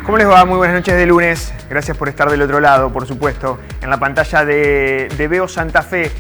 ¿Cómo les va? Muy buenas noches de lunes. Gracias por estar del otro lado, por supuesto, en la pantalla de Veo Santa Fe.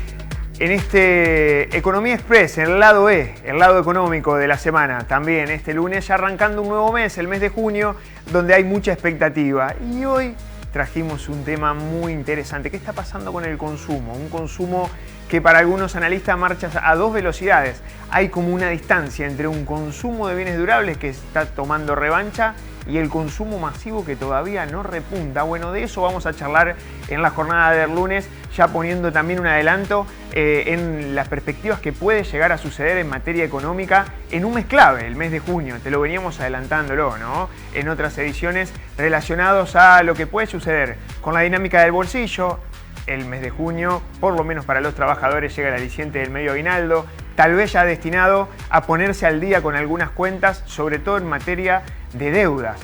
En este Economía Express, en el lado E, el lado económico de la semana. También este lunes ya arrancando un nuevo mes, el mes de junio, donde hay mucha expectativa. Y hoy trajimos un tema muy interesante. ¿Qué está pasando con el consumo? Un consumo que para algunos analistas marcha a dos velocidades. Hay como una distancia entre un consumo de bienes durables que está tomando revancha y el consumo masivo que todavía no repunta. Bueno, de eso vamos a charlar en la jornada del lunes, ya poniendo también un adelanto en las perspectivas que puede llegar a suceder en materia económica en un mes clave, el mes de junio. Te lo veníamos adelantándolo, ¿no? En otras ediciones relacionados a lo que puede suceder con la dinámica del bolsillo. El mes de junio, por lo menos para los trabajadores, llega el aliciente del medio aguinaldo, tal vez ya destinado a ponerse al día con algunas cuentas, sobre todo en materia de deudas.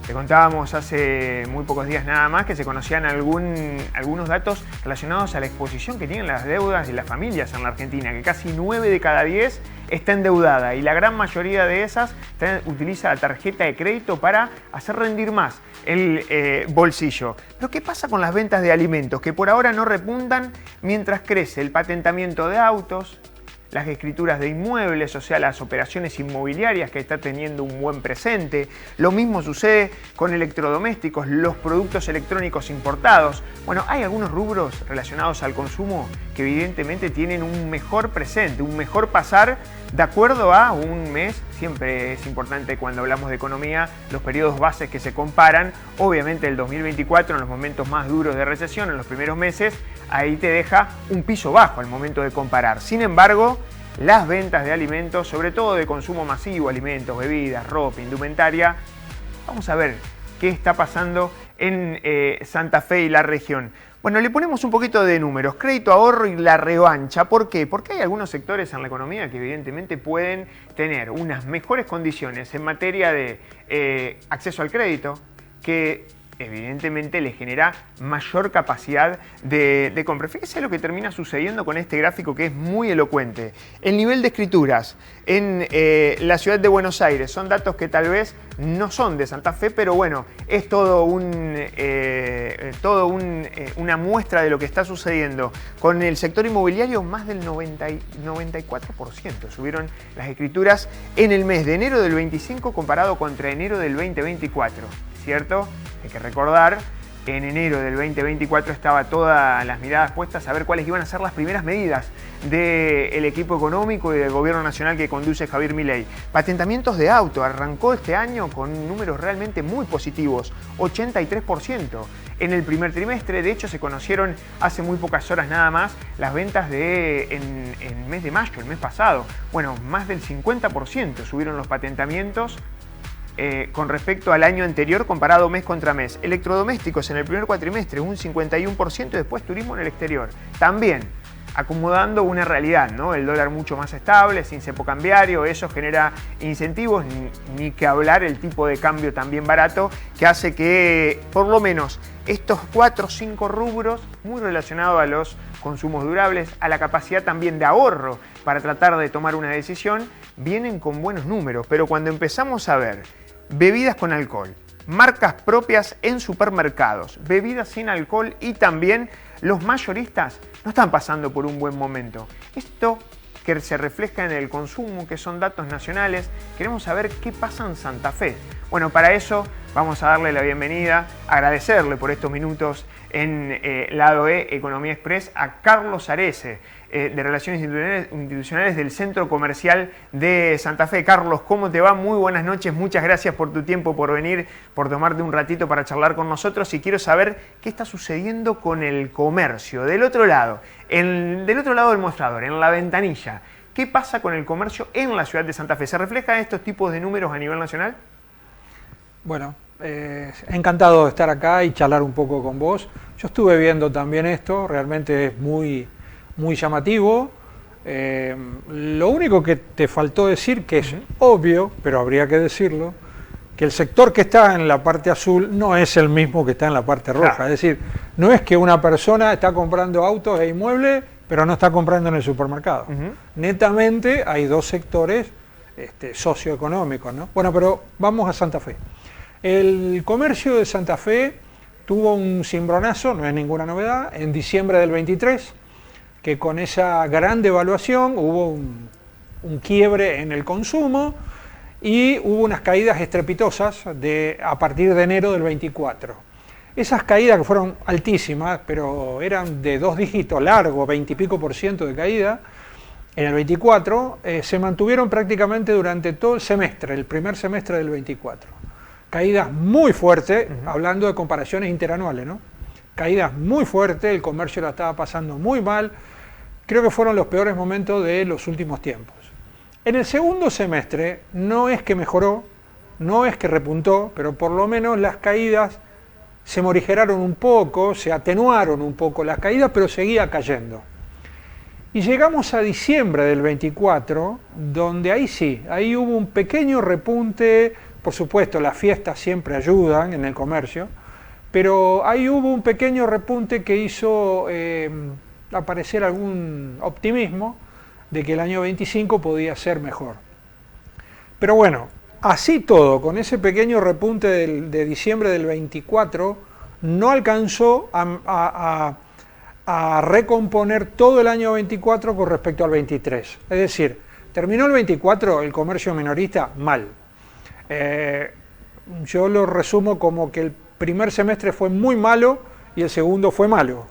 Te contábamos hace muy pocos días nada más que se conocían algunos datos relacionados a la exposición que tienen las deudas de las familias en la Argentina, que casi 9 de cada 10 está endeudada y la gran mayoría de esas utiliza la tarjeta de crédito para hacer rendir más el bolsillo. Pero ¿qué pasa con las ventas de alimentos? Que por ahora no repuntan mientras crece el patentamiento de autos, las escrituras de inmuebles, o sea, las operaciones inmobiliarias que está teniendo un buen presente. Lo mismo sucede con electrodomésticos, los productos electrónicos importados. Bueno, hay algunos rubros relacionados al consumo que evidentemente tienen un mejor presente, un mejor pasar de acuerdo a un mes. Siempre es importante cuando hablamos de economía los periodos bases que se comparan. Obviamente el 2024, en los momentos más duros de recesión, en los primeros meses, ahí te deja un piso bajo al momento de comparar. Sin embargo, las ventas de alimentos, sobre todo de consumo masivo, alimentos, bebidas, ropa, indumentaria, vamos a ver qué está pasando en Santa Fe y la región. Bueno, le ponemos un poquito de números, crédito, ahorro y la revancha. ¿Por qué? Porque hay algunos sectores en la economía que evidentemente pueden tener unas mejores condiciones en materia de acceso al crédito, que evidentemente le genera mayor capacidad de compra. Fíjese lo que termina sucediendo con este gráfico que es muy elocuente. El nivel de escrituras en la ciudad de Buenos Aires son datos que tal vez no son de Santa Fe, pero bueno, es todo una muestra de lo que está sucediendo. Con el sector inmobiliario, más del 94% subieron las escrituras en el mes de enero del 25 comparado contra enero del 2024, ¿cierto? Hay que recordar que en enero del 2024 estaba todas las miradas puestas a ver cuáles iban a ser las primeras medidas del equipo económico y del gobierno nacional que conduce Javier Milei. Patentamientos de auto arrancó este año con números realmente muy positivos, 83% en el primer trimestre. De hecho, se conocieron hace muy pocas horas nada más las ventas en el mes de mayo, el mes pasado. Bueno, más del 50% subieron los patentamientos con respecto al año anterior comparado mes contra mes. Electrodomésticos en el primer cuatrimestre un 51% y después turismo en el exterior. También acomodando una realidad, ¿no? El dólar mucho más estable, sin cepo cambiario, eso genera incentivos, ni que hablar el tipo de cambio también barato, que hace que por lo menos estos 4 o 5 rubros, muy relacionados a los consumos durables, a la capacidad también de ahorro para tratar de tomar una decisión, vienen con buenos números. Pero cuando empezamos a ver bebidas con alcohol, marcas propias en supermercados, bebidas sin alcohol y también los mayoristas no están pasando por un buen momento. Esto que se refleja en el consumo, que son datos nacionales, queremos saber qué pasa en Santa Fe. Bueno, para eso vamos a darle la bienvenida, agradecerle por estos minutos en Lado E, Economía Express, a Carlos Arese, de Relaciones Institucionales del Centro Comercial de Santa Fe. Carlos, ¿cómo te va? Muy buenas noches, muchas gracias por tu tiempo, por venir, por tomarte un ratito para charlar con nosotros, y quiero saber qué está sucediendo con el comercio. Del otro lado del mostrador, en la ventanilla, ¿qué pasa con el comercio en la ciudad de Santa Fe? ¿Se reflejan estos tipos de números a nivel nacional? Bueno, encantado de estar acá y charlar un poco con vos. Yo estuve viendo también esto, realmente es muy llamativo. Lo único que te faltó decir, que es obvio, pero habría que decirlo, que el sector que está en la parte azul no es el mismo que está en la parte roja. Es decir, no es que una persona está comprando autos e inmuebles, pero no está comprando en el supermercado. Netamente hay dos sectores socioeconómicos, ¿no? Bueno, pero vamos a Santa Fe. El comercio de Santa Fe tuvo un cimbronazo, no es ninguna novedad, en diciembre del 23, que con esa gran devaluación hubo un quiebre en el consumo y hubo unas caídas estrepitosas a partir de enero del 24. Esas caídas que fueron altísimas, pero eran de 2 dígitos largos, 20 y pico % de caída, en el 24, se mantuvieron prácticamente durante todo el semestre, el primer semestre del 24. Caídas muy fuertes, hablando de comparaciones interanuales, ¿no? Caídas muy fuertes, el comercio la estaba pasando muy mal, creo que fueron los peores momentos de los últimos tiempos. En el segundo semestre no es que mejoró, no es que repuntó, pero por lo menos las caídas se morigeraron un poco, se atenuaron un poco las caídas, pero seguía cayendo. Y llegamos a diciembre del 24, donde ahí sí, ahí hubo un pequeño repunte, por supuesto las fiestas siempre ayudan en el comercio, pero ahí hubo un pequeño repunte que hizo aparecer algún optimismo de que el año 25 podía ser mejor. Pero bueno, así todo, con ese pequeño repunte de diciembre del 24, no alcanzó a recomponer todo el año 24 con respecto al 23. Es decir, terminó el 24 el comercio minorista mal. Yo lo resumo como que el primer semestre fue muy malo y el segundo fue malo,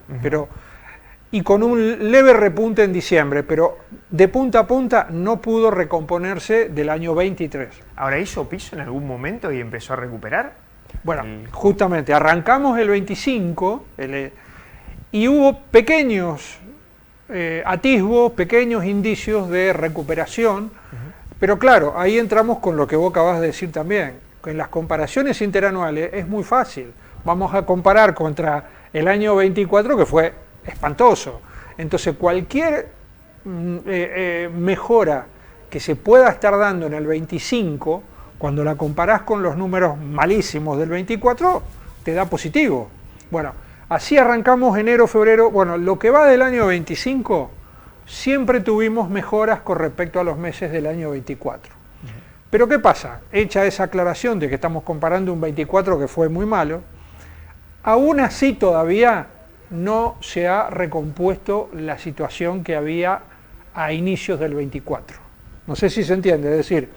y con un leve repunte en diciembre, pero de punta a punta no pudo recomponerse del año 23. ¿Ahora hizo piso en algún momento y empezó a recuperar? Bueno, justamente arrancamos el 25 y hubo pequeños atisbos, pequeños indicios de recuperación, pero claro, ahí entramos con lo que vos acabas de decir también. En las comparaciones interanuales es muy fácil. Vamos a comparar contra el año 24, que fue espantoso. Entonces cualquier mejora que se pueda estar dando en el 25, cuando la comparás con los números malísimos del 24, te da positivo. Bueno, así arrancamos enero, febrero. Bueno, lo que va del año 25, siempre tuvimos mejoras con respecto a los meses del año 24. Pero ¿qué pasa? Hecha esa aclaración de que estamos comparando un 24 que fue muy malo, aún así todavía no se ha recompuesto la situación que había a inicios del 24. No sé si se entiende, es decir,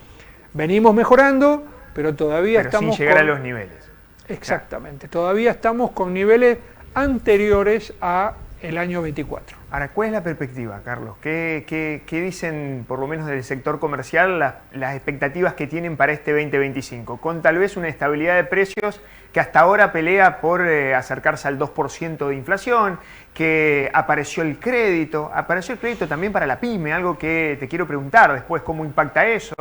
venimos mejorando, pero todavía estamos sin llegar a los niveles. Exactamente, todavía estamos con niveles anteriores a el año 24. Ahora, ¿cuál es la perspectiva, Carlos? ¿Qué dicen, por lo menos del sector comercial, las expectativas que tienen para este 2025? Con tal vez una estabilidad de precios que hasta ahora pelea por acercarse al 2% de inflación, que apareció el crédito también para la pyme, algo que te quiero preguntar después, ¿cómo impacta eso?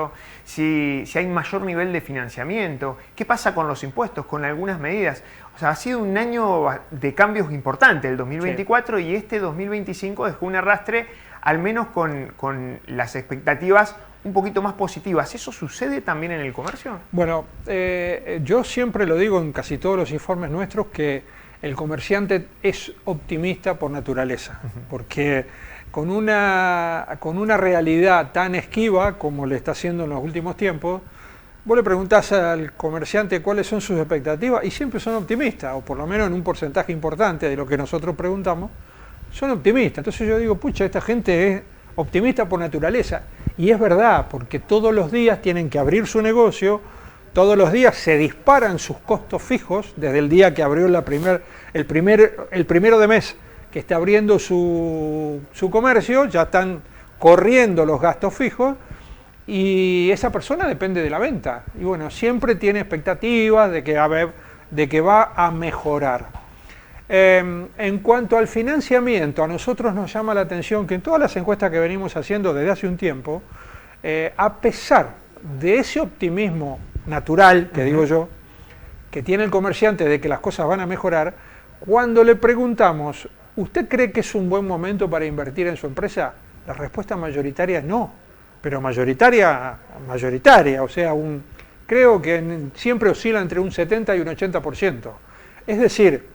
Si hay mayor nivel de financiamiento, ¿qué pasa con los impuestos, con algunas medidas? O sea, ha sido un año de cambios importantes el 2024, sí. Y este 2025 dejó un arrastre, al menos con las expectativas un poquito más positivas. ¿Eso sucede también en el comercio? Bueno, yo siempre lo digo en casi todos los informes nuestros que el comerciante es optimista por naturaleza, porque con una realidad tan esquiva como le está haciendo en los últimos tiempos, vos le preguntás al comerciante cuáles son sus expectativas y siempre son optimistas, o por lo menos en un porcentaje importante de lo que nosotros preguntamos, son optimistas. Entonces yo digo, pucha, esta gente es optimista por naturaleza. Y es verdad, porque todos los días tienen que abrir su negocio, todos los días se disparan sus costos fijos, desde el día que abrió el primero de mes que está abriendo su comercio, ya están corriendo los gastos fijos, y esa persona depende de la venta. Y bueno, siempre tiene expectativas de que va a mejorar. En cuanto al financiamiento, a nosotros nos llama la atención que en todas las encuestas que venimos haciendo desde hace un tiempo, a pesar de ese optimismo natural, que digo yo, que tiene el comerciante de que las cosas van a mejorar, cuando le preguntamos, ¿usted cree que es un buen momento para invertir en su empresa? La respuesta mayoritaria es no, pero mayoritaria, o sea, creo que siempre oscila entre un 70 y un 80%. Es decir,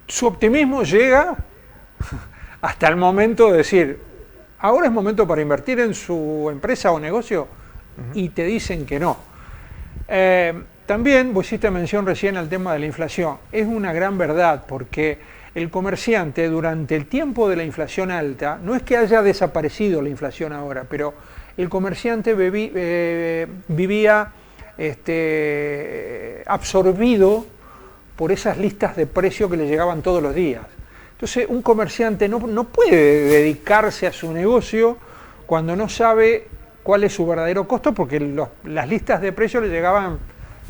su optimismo llega hasta el momento de decir, ahora es momento para invertir en su empresa o negocio, y te dicen que no. También vos hiciste mención recién al tema de la inflación. Es una gran verdad porque el comerciante durante el tiempo de la inflación alta, no es que haya desaparecido la inflación ahora, pero el comerciante vivía absorbido por esas listas de precios que le llegaban todos los días. Entonces un comerciante no puede dedicarse a su negocio cuando no sabe cuál es su verdadero costo, porque las listas de precios le llegaban,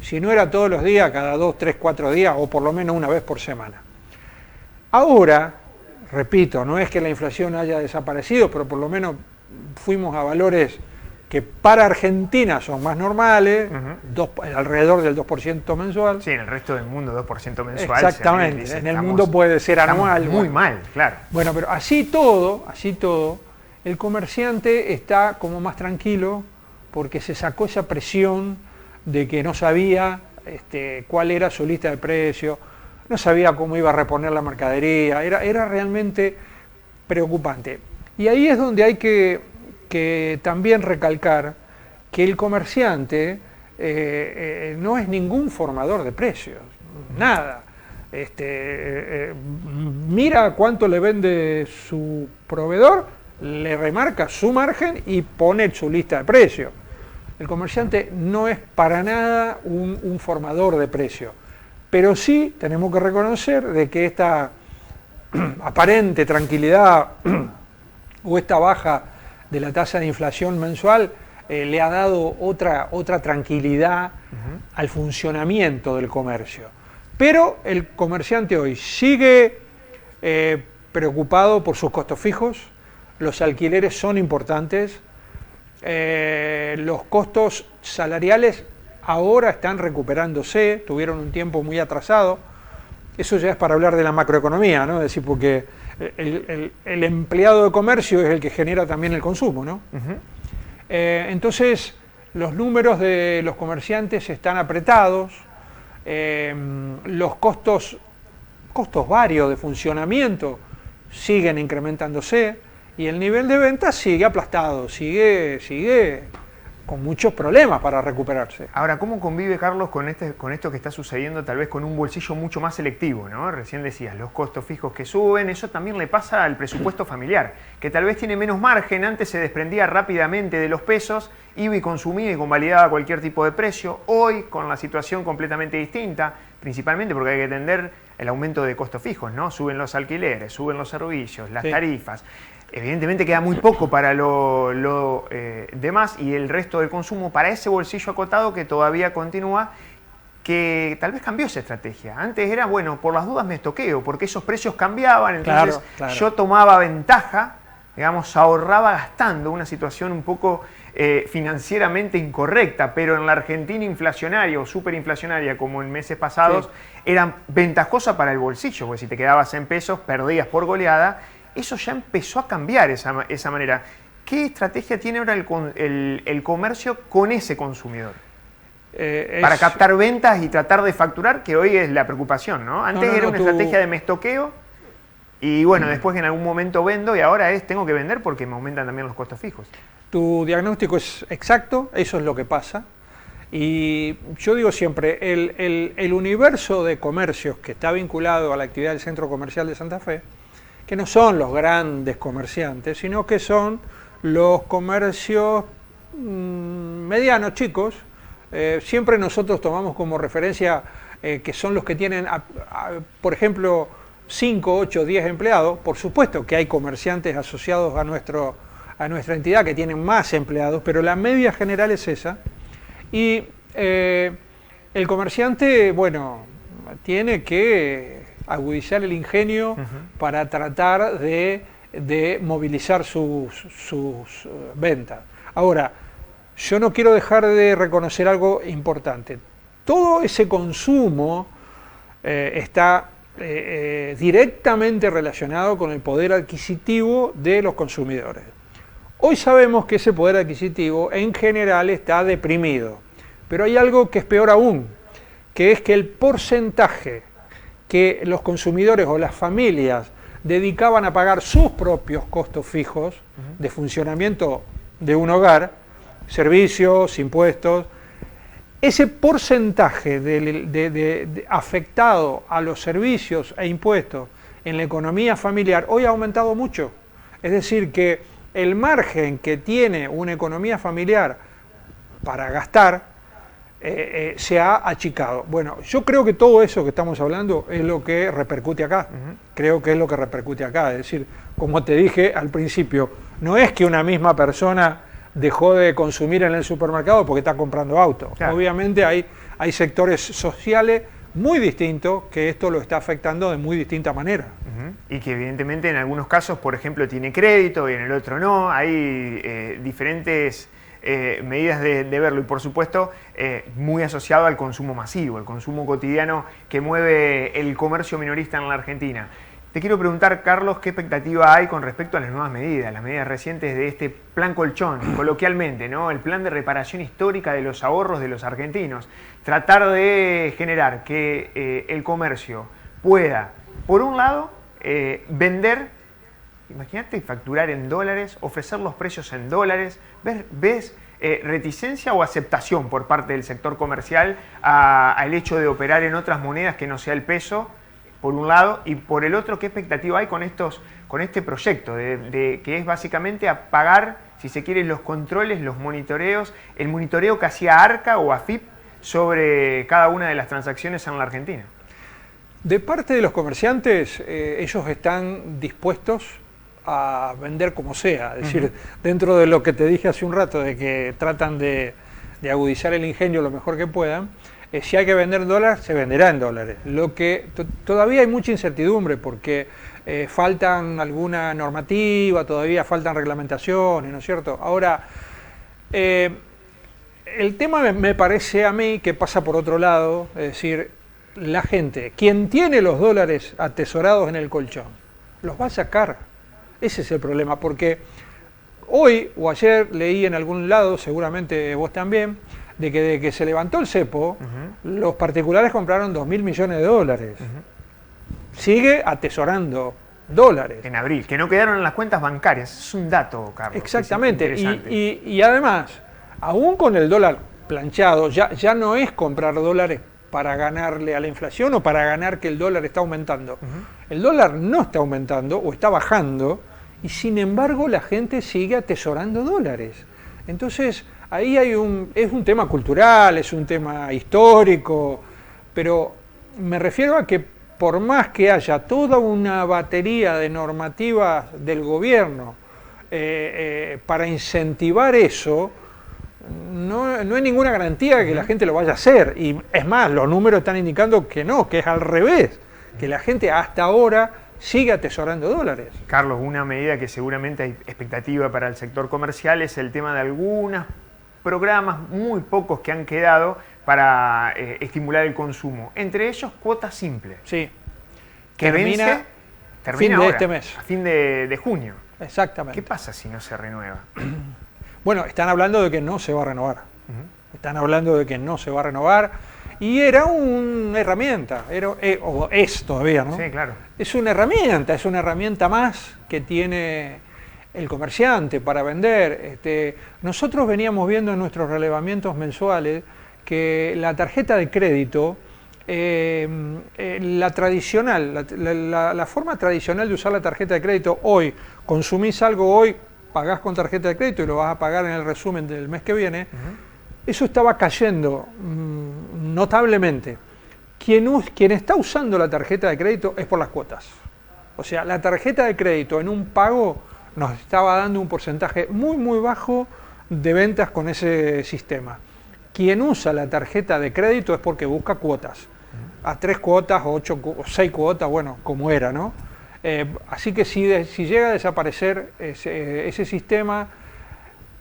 si no era todos los días, cada 2, 3, 4 días, o por lo menos una vez por semana. Ahora, repito, no es que la inflación haya desaparecido, pero por lo menos fuimos a valores que para Argentina son más normales, alrededor del 2% mensual. Sí, en el resto del mundo 2% mensual. Exactamente, en el mundo puede ser anual. Muy mal, claro. Bueno, pero así todo, el comerciante está como más tranquilo porque se sacó esa presión de que no sabía cuál era su lista de precios, no sabía cómo iba a reponer la mercadería, era realmente preocupante. Y ahí es donde hay que también recalcar que el comerciante no es ningún formador de precios, nada. Mira cuánto le vende su proveedor, le remarca su margen y pone su lista de precios. El comerciante no es para nada un formador de precios, pero sí tenemos que reconocer de que esta aparente tranquilidad o esta baja de la tasa de inflación mensual le ha dado otra tranquilidad al funcionamiento del comercio. Pero el comerciante hoy sigue preocupado por sus costos fijos, los alquileres son importantes, los costos salariales ahora están recuperándose, tuvieron un tiempo muy atrasado. Eso ya es para hablar de la macroeconomía, ¿no? Es decir, porque el empleado de comercio es el que genera también el consumo, ¿no? Entonces, los números de los comerciantes están apretados, los costos varios de funcionamiento siguen incrementándose y el nivel de venta sigue aplastado, sigue con muchos problemas para recuperarse. Ahora, ¿cómo convive, Carlos, con esto que está sucediendo, tal vez con un bolsillo mucho más selectivo, ¿no? Recién decías, los costos fijos que suben, eso también le pasa al presupuesto familiar, que tal vez tiene menos margen, antes se desprendía rápidamente de los pesos, iba y consumía y convalidaba cualquier tipo de precio. Hoy, con la situación completamente distinta, principalmente porque hay que atender el aumento de costos fijos, ¿no? Suben los alquileres, suben los servicios, las tarifas. Evidentemente queda muy poco para lo demás y el resto del consumo para ese bolsillo acotado que todavía continúa, que tal vez cambió esa estrategia. Antes era, bueno, por las dudas me estoqueo, porque esos precios cambiaban, entonces claro. Yo tomaba ventaja, digamos, ahorraba gastando, una situación un poco financieramente incorrecta, pero en la Argentina inflacionaria o superinflacionaria como en meses pasados, era ventajosa para el bolsillo, porque si te quedabas en pesos perdías por goleada. Eso ya empezó a cambiar esa manera. ¿Qué estrategia tiene ahora el comercio con ese consumidor? Para captar ventas y tratar de facturar, que hoy es la preocupación, ¿no? Antes era una estrategia de me estoqueo y bueno, después en algún momento vendo y ahora tengo que vender porque me aumentan también los costos fijos. Tu diagnóstico es exacto, eso es lo que pasa. Y yo digo siempre, el universo de comercios que está vinculado a la actividad del Centro Comercial de Santa Fe, que no son los grandes comerciantes, sino que son los comercios medianos, chicos. Siempre nosotros tomamos como referencia que son los que tienen, por ejemplo, 5, 8, 10 empleados. Por supuesto que hay comerciantes asociados a nuestra entidad que tienen más empleados, pero la media general es esa. Y el comerciante, bueno, tiene que agudizar el ingenio para tratar de movilizar sus ventas. Ahora, yo no quiero dejar de reconocer algo importante. Todo ese consumo está directamente relacionado con el poder adquisitivo de los consumidores. Hoy sabemos que ese poder adquisitivo en general está deprimido, pero hay algo que es peor aún, que es que el porcentaje que los consumidores o las familias dedicaban a pagar sus propios costos fijos de funcionamiento de un hogar, servicios, impuestos, ese porcentaje afectado a los servicios e impuestos en la economía familiar hoy ha aumentado mucho. Es decir, que el margen que tiene una economía familiar para gastar se ha achicado. Bueno, yo creo que todo eso que estamos hablando es lo que repercute acá. Creo que es lo que repercute acá. Es decir, como te dije al principio, no es que una misma persona dejó de consumir en el supermercado porque está comprando auto. Claro. Obviamente hay sectores sociales muy distintos que esto lo está afectando de muy distinta manera. Y que evidentemente en algunos casos, por ejemplo, tiene crédito y en el otro no. Hay diferentes medidas de verlo y por supuesto muy asociado al consumo masivo, el consumo cotidiano que mueve el comercio minorista en la Argentina. Te quiero preguntar, Carlos, ¿qué expectativa hay con respecto a las nuevas medidas, las medidas recientes de este plan colchón, coloquialmente, ¿no? El plan de reparación histórica de los ahorros de los argentinos? Tratar de generar que el comercio pueda, por un lado, vender, imagínate, facturar en dólares, ofrecer los precios en dólares. ¿Ves reticencia o aceptación por parte del sector comercial al hecho de operar en otras monedas que no sea el peso? Por un lado, y por el otro, ¿qué expectativa hay con este proyecto que es básicamente apagar, si se quiere, los controles, los monitoreos, el monitoreo que hacía ARCA o AFIP sobre cada una de las transacciones en la Argentina? De parte de los comerciantes, ellos están dispuestos a vender como sea, es decir, dentro de lo que te dije hace un rato, de que tratan de agudizar el ingenio lo mejor que puedan. Si hay que vender en dólares, se venderá en dólares. Lo que todavía hay mucha incertidumbre porque faltan alguna normativa, todavía faltan reglamentaciones, ¿no es cierto? Ahora, el tema me parece a mí que pasa por otro lado, es decir, la gente, quien tiene los dólares atesorados en el colchón, los va a sacar. Ese es el problema, porque hoy o ayer leí en algún lado, seguramente vos también, de que se levantó el cepo, los particulares compraron 2.000 millones de dólares. Sigue atesorando dólares. En abril, que no quedaron en las cuentas bancarias. Es un dato, Carlos. Exactamente. Y además, aún con el dólar planchado, ya no es comprar dólares para ganarle a la inflación o para ganar que el dólar está aumentando. El dólar no está aumentando o está bajando y sin embargo la gente sigue atesorando dólares. Entonces, ahí es un tema cultural, es un tema histórico, pero me refiero a que por más que haya toda una batería de normativas del gobierno para incentivar eso, no hay ninguna garantía de que la gente lo vaya a hacer. Y es más, los números están indicando que no, que es al revés, que la gente hasta ahora sigue atesorando dólares. Carlos, una medida que seguramente hay expectativa para el sector comercial es el tema de algunos programas, muy pocos que han quedado, para estimular el consumo. Entre ellos, cuotas simples. Sí. Que termina fin ahora, de este mes. A fin de junio. Exactamente. ¿Qué pasa si no se renueva? Bueno, están hablando de que no se va a renovar. Están hablando de que no se va a renovar. Y era una herramienta, o es todavía, ¿no? Sí, claro. Es una herramienta más que tiene el comerciante para vender. Nosotros veníamos viendo en nuestros relevamientos mensuales que la tarjeta de crédito, la forma tradicional de usar la tarjeta de crédito, hoy consumís algo, hoy pagás con tarjeta de crédito y lo vas a pagar en el resumen del mes que viene, eso estaba cayendo notablemente. Quien está usando la tarjeta de crédito es por las cuotas. O sea, la tarjeta de crédito en un pago nos estaba dando un porcentaje muy, muy bajo de ventas con ese sistema. Quien usa la tarjeta de crédito es porque busca cuotas. A 3 cuotas, o 8 o 6 cuotas, bueno, como era, ¿no? Así que si llega a desaparecer ese sistema,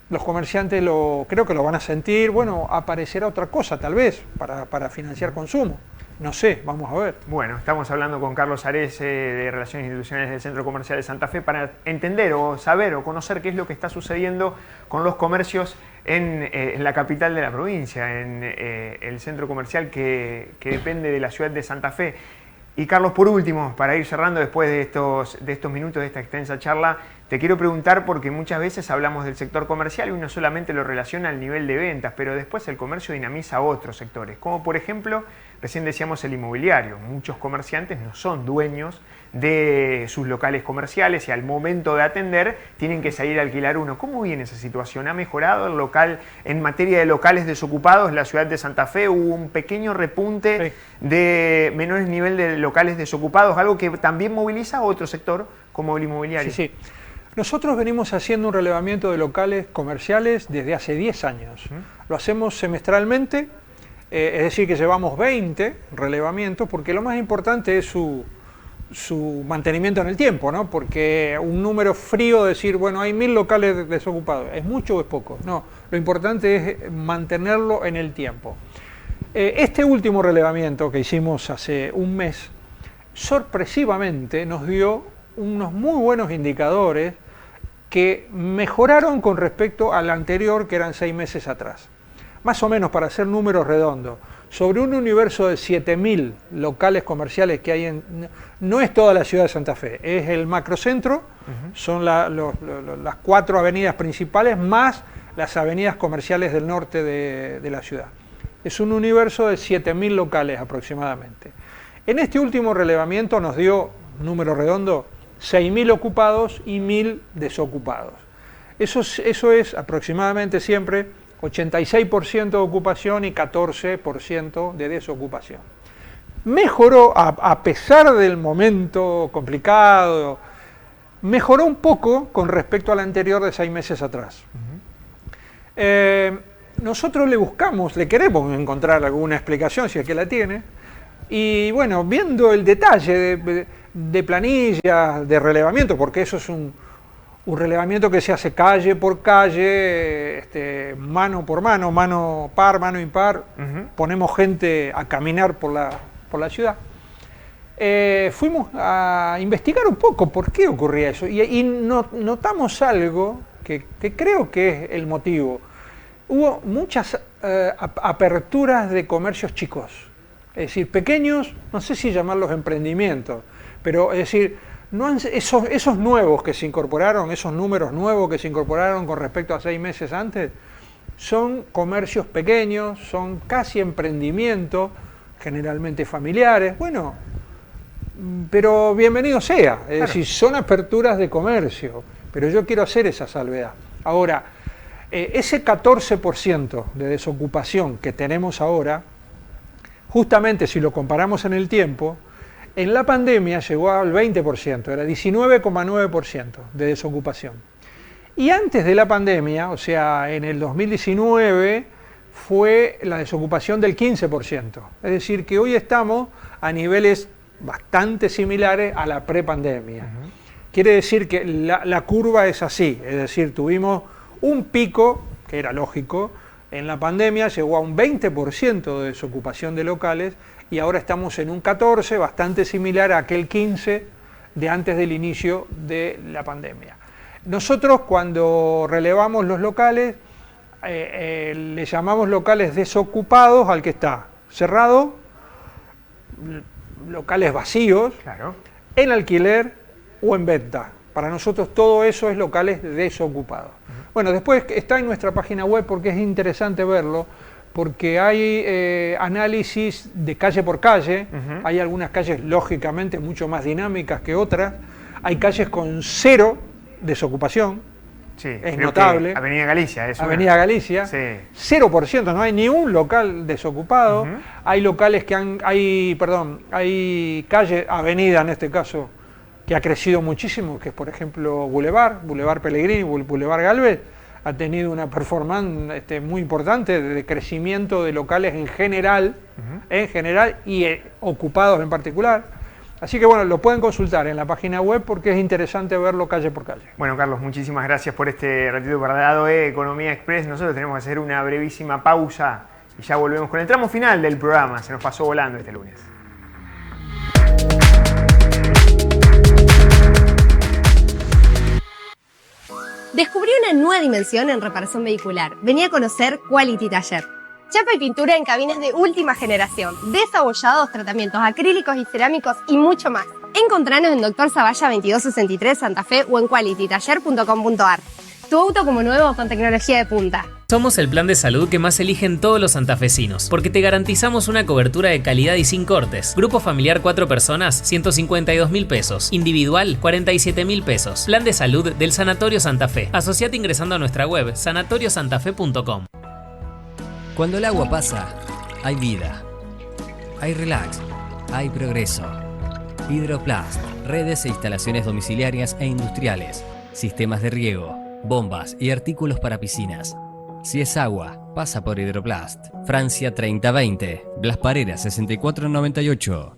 los comerciantes creo que lo van a sentir. Bueno, aparecerá otra cosa tal vez para financiar consumo. No sé, vamos a ver. Bueno, estamos hablando con Carlos Arese de Relaciones Institucionales del Centro Comercial de Santa Fe para entender o saber o conocer qué es lo que está sucediendo con los comercios en la capital de la provincia, en el centro comercial que depende de la ciudad de Santa Fe. Y Carlos, por último, para ir cerrando después de estos minutos de esta extensa charla, Te quiero preguntar porque muchas veces hablamos del sector comercial y uno solamente lo relaciona al nivel de ventas, pero después el comercio dinamiza otros sectores, como por ejemplo, recién decíamos el inmobiliario. Muchos comerciantes no son dueños de sus locales comerciales y al momento de atender tienen que salir a alquilar uno. ¿Cómo viene esa situación? ¿Ha mejorado el local en materia de locales desocupados? En la ciudad de Santa Fe hubo un pequeño repunte de menores nivel de locales desocupados, algo que también moviliza a otro sector como el inmobiliario. Sí. Nosotros venimos haciendo un relevamiento de locales comerciales desde hace 10 años. Lo hacemos semestralmente, es decir, que llevamos 20 relevamientos, porque lo más importante es su mantenimiento en el tiempo, ¿no? Porque un número frío, decir, bueno, hay 1000 locales desocupados, ¿es mucho o es poco? No, lo importante es mantenerlo en el tiempo. Este último relevamiento que hicimos hace un mes, sorpresivamente nos dio unos muy buenos indicadores que mejoraron con respecto al anterior, que eran 6 meses atrás. Más o menos, para hacer números redondos, sobre un universo de 7000 locales comerciales que hay no es toda la ciudad de Santa Fe, es el macrocentro, son las 4 avenidas principales más las avenidas comerciales del norte de la ciudad. Es un universo de 7000 locales aproximadamente. En este último relevamiento nos dio, número redondo, 6.000 ocupados y 1.000 desocupados. Eso es aproximadamente siempre 86% de ocupación y 14% de desocupación. Mejoró, a pesar del momento complicado, mejoró un poco con respecto al anterior de 6 meses atrás. Nosotros le queremos encontrar alguna explicación, si es que la tiene, y bueno, viendo el detalle de planillas, de relevamiento, porque eso es un relevamiento que se hace calle por calle, mano por mano, mano par, mano impar, ponemos gente a caminar por la ciudad. Fuimos a investigar un poco por qué ocurría eso y notamos algo que creo que es el motivo. Hubo muchas aperturas de comercios chicos, es decir, pequeños, no sé si llamarlos emprendimientos, pero es decir, esos nuevos que se incorporaron, esos números nuevos que se incorporaron con respecto a 6 meses antes, son comercios pequeños, son casi emprendimientos, generalmente familiares, bueno, pero bienvenido sea, es decir, son aperturas de comercio, pero yo quiero hacer esa salvedad. Ahora, ese 14% de desocupación que tenemos ahora, justamente si lo comparamos en el tiempo, en la pandemia llegó al 20%, era 19,9% de desocupación. Y antes de la pandemia, o sea, en el 2019, fue la desocupación del 15%. Es decir, que hoy estamos a niveles bastante similares a la prepandemia. Quiere decir que la curva es así, es decir, tuvimos un pico, que era lógico, en la pandemia llegó a un 20% de desocupación de locales y ahora estamos en un 14%, bastante similar a aquel 15% de antes del inicio de la pandemia. Nosotros cuando relevamos los locales, le llamamos locales desocupados al que está cerrado, locales vacíos, en alquiler o en venta. Para nosotros todo eso es locales desocupados. Bueno, después está en nuestra página web porque es interesante verlo, porque hay análisis de calle por calle, hay algunas calles lógicamente mucho más dinámicas que otras, hay calles con 0 desocupación, es notable. Avenida Galicia, es Avenida Galicia, 0%, no hay ni un local desocupado, hay locales que hay calle, avenida en este caso, que ha crecido muchísimo, que es por ejemplo Boulevard Pellegrini, Boulevard Galvez, ha tenido una performance muy importante de crecimiento de locales en general y ocupados en particular. Así que bueno, lo pueden consultar en la página web porque es interesante verlo calle por calle. Bueno, Carlos, muchísimas gracias por este ratito para Lado E Economía Express. Nosotros tenemos que hacer una brevísima pausa y ya volvemos con el tramo final del programa. Se nos pasó volando este lunes. Descubrí una nueva dimensión en reparación vehicular. Vení a conocer Quality Taller. Chapa y pintura en cabinas de última generación, desabollados, tratamientos acrílicos y cerámicos y mucho más. Encontranos en Dr. Zavalla 2263 Santa Fe o en qualitytaller.com.ar. Tu auto como nuevo con tecnología de punta. Somos el plan de salud que más eligen todos los santafesinos, porque te garantizamos una cobertura de calidad y sin cortes. Grupo familiar 4 personas, 152.000 pesos. Individual, 47.000 pesos. Plan de salud del Sanatorio Santa Fe. Asociate ingresando a nuestra web, sanatoriosantafe.com. Cuando el agua pasa, hay vida. Hay relax. Hay progreso. Hidroplast, redes e instalaciones domiciliarias e industriales. Sistemas de riego, bombas y artículos para piscinas. Si es agua, pasa por Hidroplast. Francia 3020, Blas Parera 6498.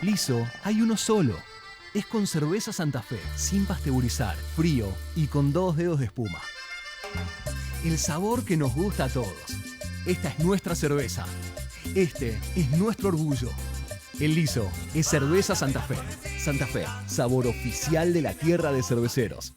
Liso, hay uno solo. Es con cerveza Santa Fe, sin pasteurizar, frío y con 2 dedos de espuma. El sabor que nos gusta a todos. Esta es nuestra cerveza. Este es nuestro orgullo. El Liso es cerveza Santa Fe. Santa Fe, sabor oficial de la tierra de cerveceros.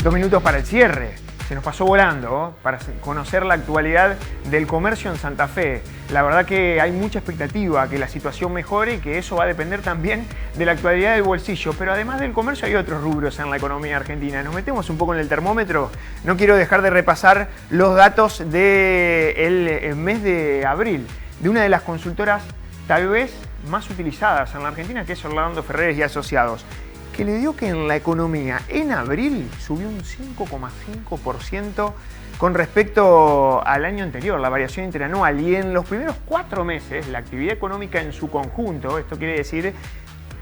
Dos minutos para el cierre. Se nos pasó volando para conocer la actualidad del comercio en Santa Fe. La verdad que hay mucha expectativa que la situación mejore y que eso va a depender también de la actualidad del bolsillo. Pero además del comercio hay otros rubros en la economía argentina. Nos metemos un poco en el termómetro. No quiero dejar de repasar los datos del mes de abril de una de las consultoras tal vez más utilizadas en la Argentina, que es Orlando Ferreres y Asociados, que le dio que en la economía en abril subió un 5,5% con respecto al año anterior, la variación interanual, y en los primeros 4 meses la actividad económica en su conjunto, esto quiere decir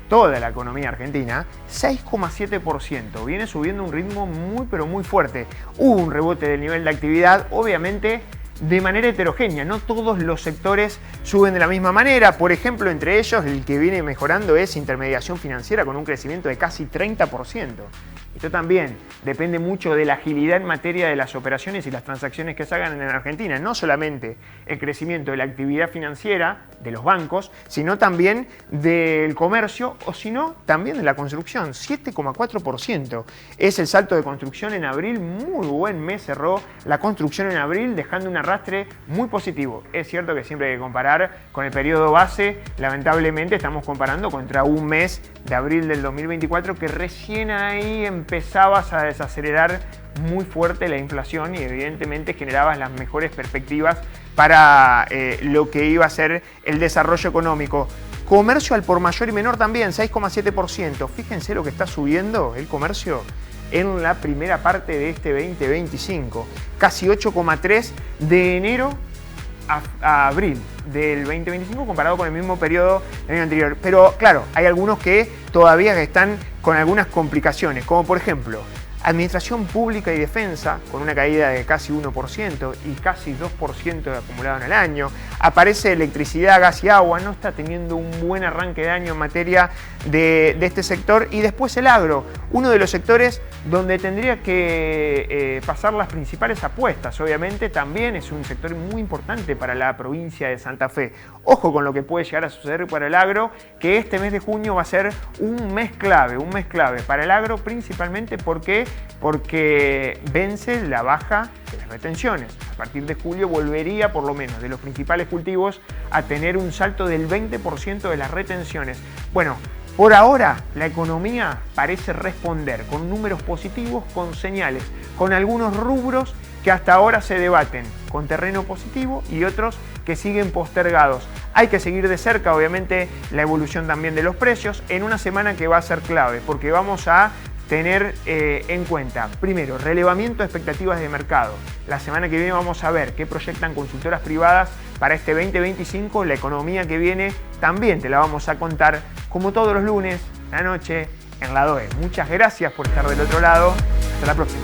toda la economía argentina, 6,7%, viene subiendo un ritmo muy pero muy fuerte. Hubo un rebote del nivel de actividad, obviamente de manera heterogénea, no todos los sectores suben de la misma manera. Por ejemplo, entre ellos el que viene mejorando es intermediación financiera con un crecimiento de casi 30%. Esto también depende mucho de la agilidad en materia de las operaciones y las transacciones que se hagan en Argentina. No solamente el crecimiento de la actividad financiera de los bancos, sino también del comercio o sino también de la construcción. 7,4% es el salto de construcción en abril. Muy buen mes cerró la construcción en abril, dejando un arrastre muy positivo. Es cierto que siempre hay que comparar con el periodo base. Lamentablemente estamos comparando contra un mes de abril del 2024 que recién ahí empezabas a desacelerar muy fuerte la inflación y evidentemente generabas las mejores perspectivas para lo que iba a ser el desarrollo económico. Comercio al por mayor y menor también, 6,7%. Fíjense lo que está subiendo el comercio en la primera parte de este 2025. Casi 8,3% de enero a abril del 2025 comparado con el mismo periodo del año anterior. Pero claro, hay algunos que todavía están con algunas complicaciones, como por ejemplo Administración Pública y Defensa, con una caída de casi 1% y casi 2% acumulado en el año. Aparece electricidad, gas y agua, no está teniendo un buen arranque de año en materia de este sector. Y después el agro, uno de los sectores donde tendría que pasar las principales apuestas. Obviamente también es un sector muy importante para la provincia de Santa Fe. Ojo con lo que puede llegar a suceder para el agro, que este mes de junio va a ser un mes clave para el agro, principalmente porque vence la baja de las retenciones. A partir de julio volvería, por lo menos de los principales cultivos, a tener un salto del 20% de las retenciones. Bueno, por ahora la economía parece responder con números positivos, con señales, con algunos rubros que hasta ahora se debaten con terreno positivo y otros que siguen postergados. Hay que seguir de cerca, obviamente, la evolución también de los precios en una semana que va a ser clave, porque vamos a tener en cuenta, primero, relevamiento de expectativas de mercado. La semana que viene vamos a ver qué proyectan consultoras privadas para este 2025. La economía que viene también te la vamos a contar, como todos los lunes, la noche, en Lado E. Muchas gracias por estar del otro lado. Hasta la próxima.